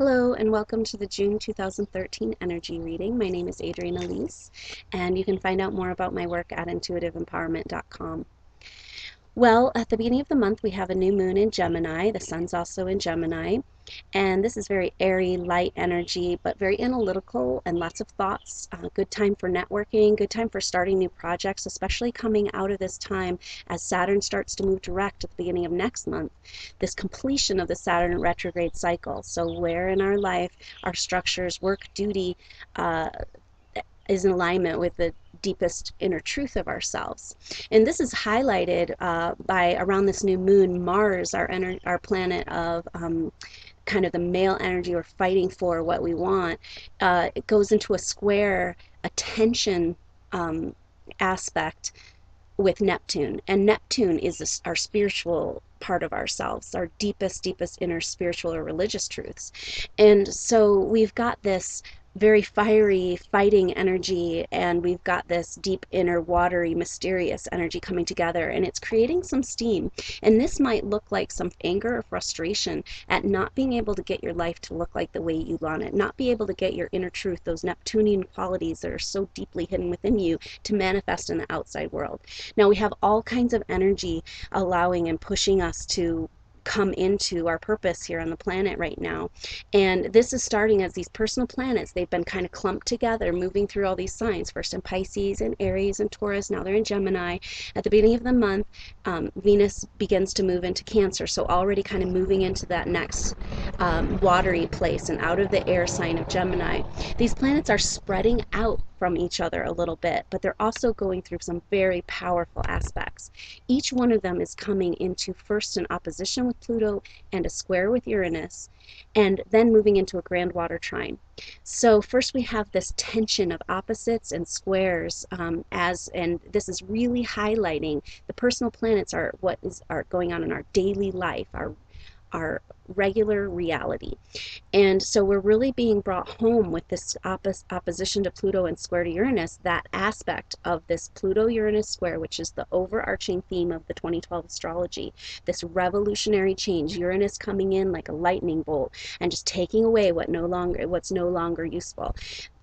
Hello and welcome to the June 2013 energy reading. My name is Adrienne Elise, and you can find out more about my work at intuitiveempowerment.com. Well, at the beginning of the month, we have a new moon in Gemini. The sun's also in Gemini. And this is very airy, light energy, but very analytical and lots of thoughts. Good time for networking, good time for starting new projects, especially coming out of this time as Saturn starts to move direct at the beginning of next month. This completion of the Saturn retrograde cycle. So where in our life, our structures, work, duty, is in alignment with the deepest inner truth of ourselves. And this is highlighted by around this new moon, Mars, our planet of kind of the male energy we're fighting for what we want. It goes into a square, a tension aspect with Neptune. And Neptune is our spiritual part of ourselves, our deepest inner spiritual or religious truths. And so we've got this very fiery fighting energy, and we've got this deep inner watery mysterious energy coming together, and it's creating some steam. And this might look like some anger or frustration at not being able to get your life to look like the way you want it, not be able to get your inner truth, those Neptunian qualities that are so deeply hidden within you, to manifest in the outside world. Now we have all kinds of energy allowing and pushing us to come into our purpose here on the planet right now. And this is starting as these personal planets. They've been kind of clumped together, moving through all these signs, first in Pisces and Aries and Taurus, now they're in Gemini. At the beginning of the month, Venus begins to move into Cancer, so already kind of moving into that next watery place and out of the air sign of Gemini. These planets are spreading out from each other a little bit, but they're also going through some very powerful aspects. Each one of them is coming into first an opposition with Pluto and a square with Uranus, and then moving into a grand water trine. So first we have this tension of opposites and squares, and this is really highlighting the personal planets are are going on in our daily life, our regular reality. And so we're really being brought home with this opposition to Pluto and square to Uranus, that aspect of this Pluto-Uranus square, which is the overarching theme of the 2012 astrology, this revolutionary change, Uranus coming in like a lightning bolt and just taking away what's no longer useful.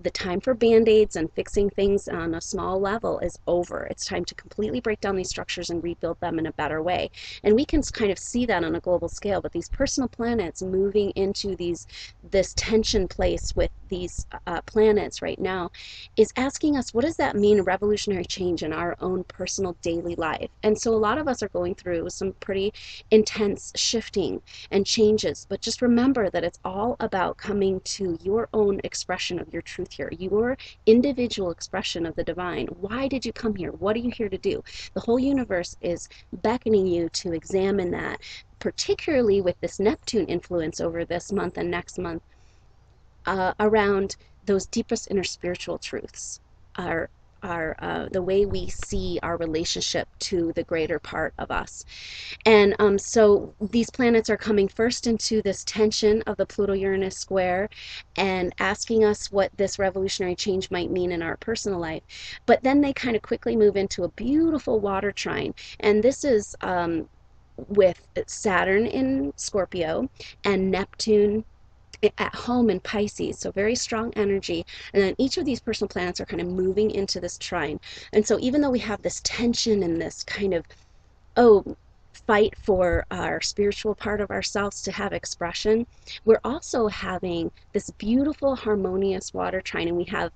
The time for band-aids and fixing things on a small level is over. It's time to completely break down these structures and rebuild them in a better way. And we can kind of see that on a global scale, but these personal planets moving into this tension place with these planets right now is asking us, what does that mean, a revolutionary change in our own personal daily life? And so a lot of us are going through some pretty intense shifting and changes, but just remember that it's all about coming to your own expression of your truth here, your individual expression of the divine. Why did you come here? What are you here to do? The whole universe is beckoning you to examine that, particularly with this Neptune influence over this month and next month, around those deepest inner spiritual truths, the way we see our relationship to the greater part of us. And so these planets are coming first into this tension of the Pluto-Uranus square and asking us what this revolutionary change might mean in our personal life. But then they kind of quickly move into a beautiful water trine. And this is with Saturn in Scorpio and Neptune at home in Pisces, so very strong energy. And then each of these personal planets are kind of moving into this trine. And so even though we have this tension and this kind of fight for our spiritual part of ourselves to have expression, we're also having this beautiful harmonious water trine. And we have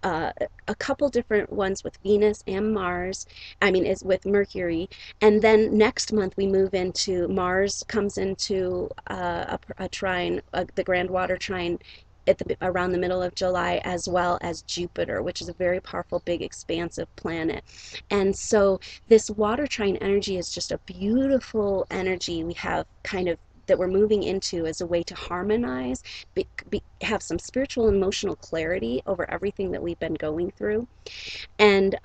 a couple different ones with Venus and Mars, is with Mercury. And then next month we move into, Mars comes into a trine, the grand water trine, around the middle of July, as well as Jupiter, which is a very powerful, big, expansive planet. And so this water trine energy is just a beautiful energy we have that we're moving into as a way to harmonize, have some spiritual and emotional clarity over everything that we've been going through. And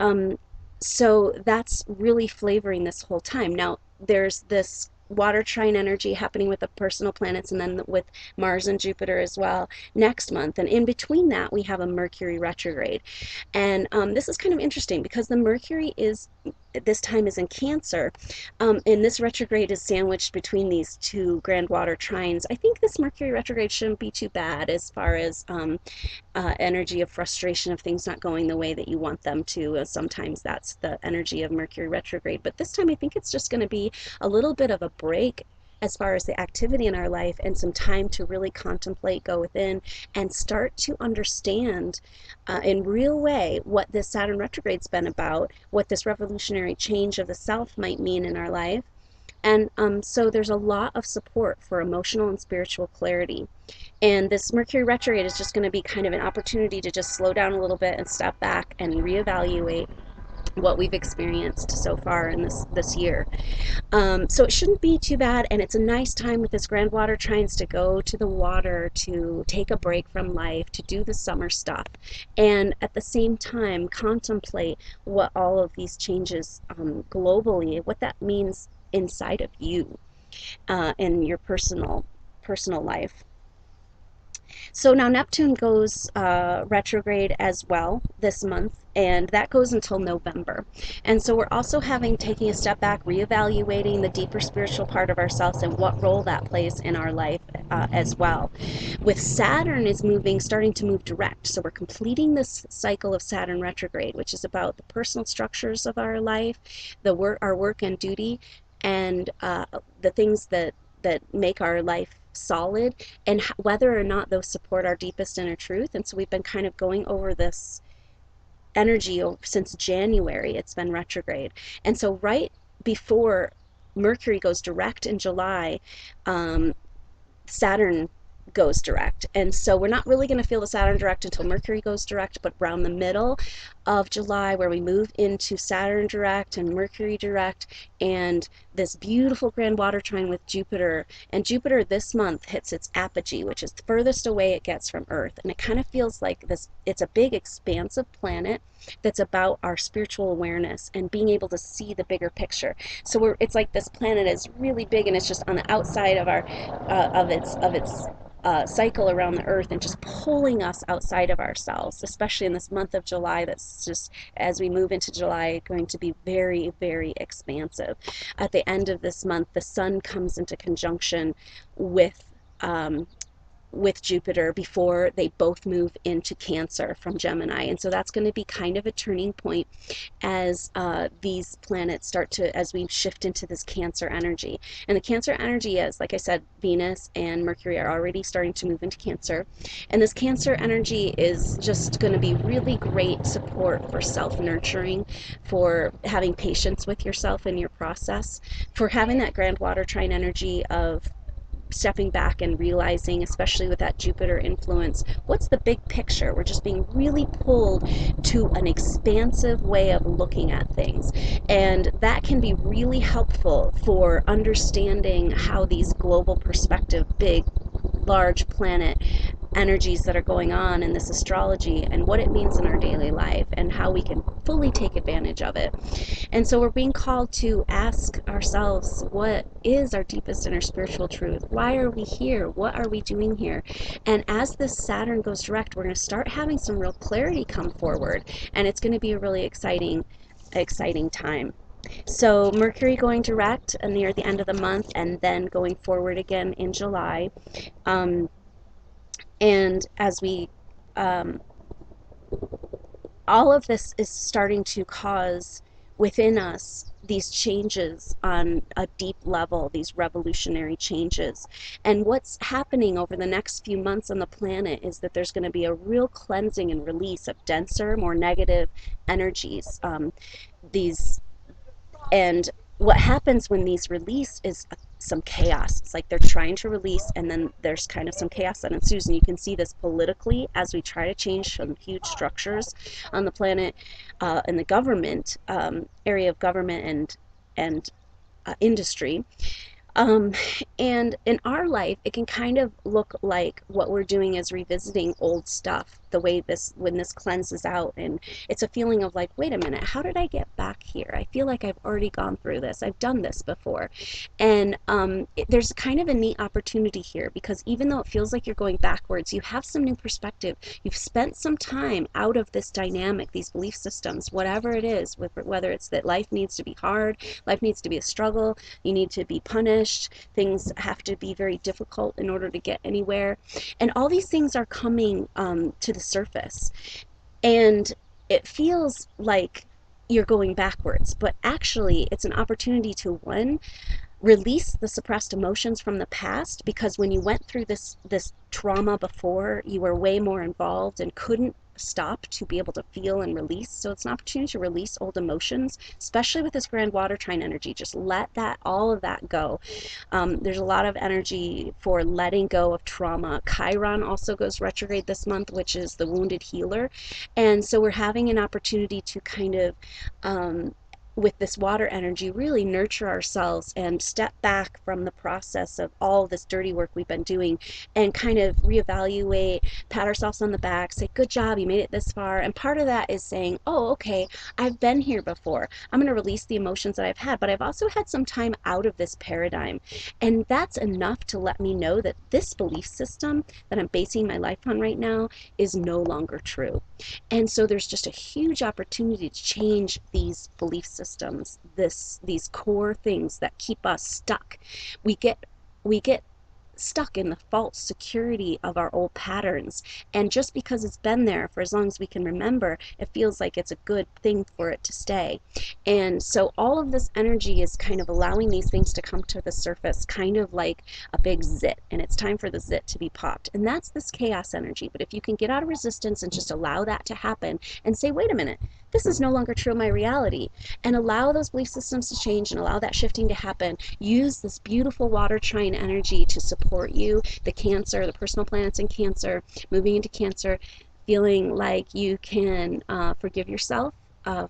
so that's really flavoring this whole time. Now, there's this water trine energy happening with the personal planets, and then with Mars and Jupiter as well next month. And in between that, we have a Mercury retrograde. And this is kind of interesting because the Mercury is this time is in Cancer, and this retrograde is sandwiched between these two grand water trines. I think this Mercury retrograde shouldn't be too bad as far as energy of frustration of things not going the way that you want them to. Sometimes that's the energy of Mercury retrograde, but this time I think it's just going to be a little bit of a break as far as the activity in our life, and some time to really contemplate, go within, and start to understand in real way what this Saturn retrograde's been about, what this revolutionary change of the self might mean in our life. And so there's a lot of support for emotional and spiritual clarity. And this Mercury retrograde is just going to be kind of an opportunity to just slow down a little bit and step back and reevaluate what we've experienced so far in this year. So it shouldn't be too bad, and it's a nice time with this grand water trines to go to the water, to take a break from life, to do the summer stuff, and at the same time contemplate what all of these changes globally, what that means inside of you in your personal life. So now Neptune goes retrograde as well this month, and that goes until November. And so we're also taking a step back, reevaluating the deeper spiritual part of ourselves and what role that plays in our life as well. With Saturn is starting to move direct, so we're completing this cycle of Saturn retrograde, which is about the personal structures of our life, our work and duty, and the things that make our life solid, and whether or not those support our deepest inner truth. And so we've been kind of going over this energy since January. It's been retrograde. And so right before Mercury goes direct in July, Saturn goes direct. And so we're not really going to feel the Saturn direct until Mercury goes direct, but around the middle of July, where we move into Saturn direct and Mercury direct, and this beautiful grand water trine with Jupiter. And Jupiter this month hits its apogee, which is the furthest away it gets from Earth. And it kind of feels like it's a big expansive planet that's about our spiritual awareness and being able to see the bigger picture. So it's like this planet is really big, and it's just on the outside of our of its cycle around the earth, and just pulling us outside of ourselves, especially in this month of July. That's just, as we move into July, going to be very, very expansive. At the end of this month, the sun comes into conjunction with Jupiter before they both move into Cancer from Gemini. And so that's going to be kind of a turning point as these planets as we shift into this Cancer energy. And the Cancer energy is, like I said, Venus and Mercury are already starting to move into Cancer. And this Cancer energy is just going to be really great support for self-nurturing, for having patience with yourself in your process, for having that grand water trine energy of stepping back and realizing, especially with that Jupiter influence, what's the big picture. We're just being really pulled to an expansive way of looking at things, and that can be really helpful for understanding how these global perspective, big, large planet energies that are going on in this astrology, and what it means in our daily life, and how we can fully take advantage of it. And so we're being called to ask ourselves, what is our deepest inner spiritual truth? Why are we here? What are we doing here? And as this Saturn goes direct, we're going to start having some real clarity come forward, and it's going to be a really exciting time. So Mercury going direct near the end of the month, and then going forward again in July. And as we all of this is starting to cause within us these changes on a deep level, these revolutionary changes. And what's happening over the next few months on the planet is that there's going to be a real cleansing and release of denser, more negative energies. And what happens when these release is some chaos. It's like they're trying to release, and then there's kind of some chaos that ensues. And you can see this politically as we try to change some huge structures on the planet, in the government area of government and industry. And in our life, it can kind of look like what we're doing is revisiting old stuff the way when this cleanses out, and it's a feeling of like, wait a minute, how did I get back here? I feel like I've already gone through this. I've done this before. And there's kind of a neat opportunity here, because even though it feels like you're going backwards, you have some new perspective. You've spent some time out of this dynamic, these belief systems, whatever it is, whether it's that life needs to be hard, life needs to be a struggle, you need to be punished, things have to be very difficult in order to get anywhere. And all these things are coming to the surface. And it feels like you're going backwards, but actually it's an opportunity to, one, release the suppressed emotions from the past, because when you went through this trauma before, you were way more involved and couldn't stop to be able to feel and release. So it's an opportunity to release old emotions, especially with this grand water trine energy. Just let all of that go. There's a lot of energy for letting go of trauma. Chiron also goes retrograde this month, which is the wounded healer. And so we're having an opportunity to kind of with this water energy, really nurture ourselves and step back from the process of all this dirty work we've been doing, and kind of reevaluate, pat ourselves on the back, say, good job, you made it this far. And part of that is saying, oh, okay, I've been here before. I'm going to release the emotions that I've had, but I've also had some time out of this paradigm. And that's enough to let me know that this belief system that I'm basing my life on right now is no longer true. And so there's just a huge opportunity to change these belief systems, these core things that keep us stuck. We get stuck in the false security of our old patterns. And just because it's been there for as long as we can remember, it feels like it's a good thing for it to stay. And so all of this energy is kind of allowing these things to come to the surface, kind of like a big zit, and it's time for the zit to be popped. And that's this chaos energy. But if you can get out of resistance and just allow that to happen and say, wait a minute, this is no longer true of my reality, and allow those belief systems to change and allow that shifting to happen, use this beautiful water trine energy to support you. The Cancer, the personal planets in Cancer, moving into Cancer, feeling like you can forgive yourself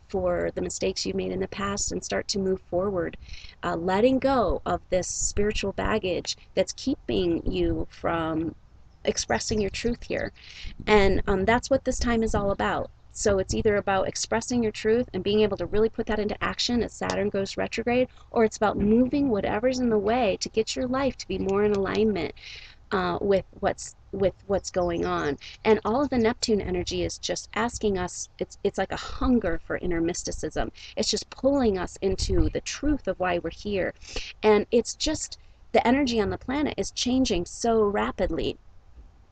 for the mistakes you've made in the past and start to move forward, letting go of this spiritual baggage that's keeping you from expressing your truth here. And that's what this time is all about. So it's either about expressing your truth and being able to really put that into action as Saturn goes retrograde, or it's about moving whatever's in the way to get your life to be more in alignment with what's going on. And all of the Neptune energy is just asking us, it's like a hunger for inner mysticism. It's just pulling us into the truth of why we're here. And it's just, the energy on the planet is changing so rapidly,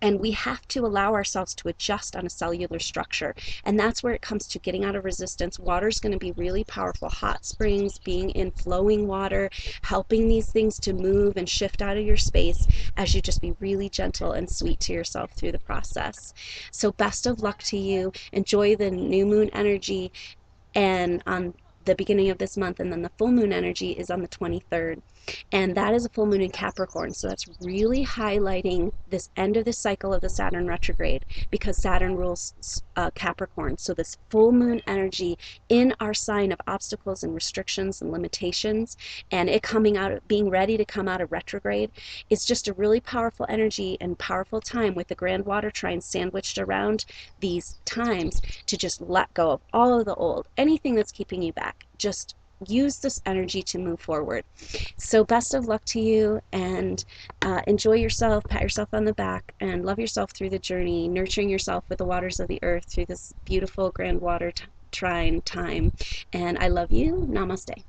and we have to allow ourselves to adjust on a cellular structure. And that's where it comes to getting out of resistance. Water is going to be really powerful. Hot springs, being in flowing water, helping these things to move and shift out of your space as you just be really gentle and sweet to yourself through the process. So best of luck to you. Enjoy the new moon energy and on the beginning of this month, and then the full moon energy is on the 23rd. And that is a full moon in Capricorn. So that's really highlighting this end of the cycle of the Saturn retrograde, because Saturn rules Capricorn. So this full moon energy in our sign of obstacles and restrictions and limitations, and it coming out, being ready to come out of retrograde, is just a really powerful energy and powerful time with the grand water trine sandwiched around these times to just let go of all of the old, anything that's keeping you back. Just use this energy to move forward. So best of luck to you, and enjoy yourself, pat yourself on the back, and love yourself through the journey, nurturing yourself with the waters of the earth through this beautiful grand water trine time. And I love you. Namaste.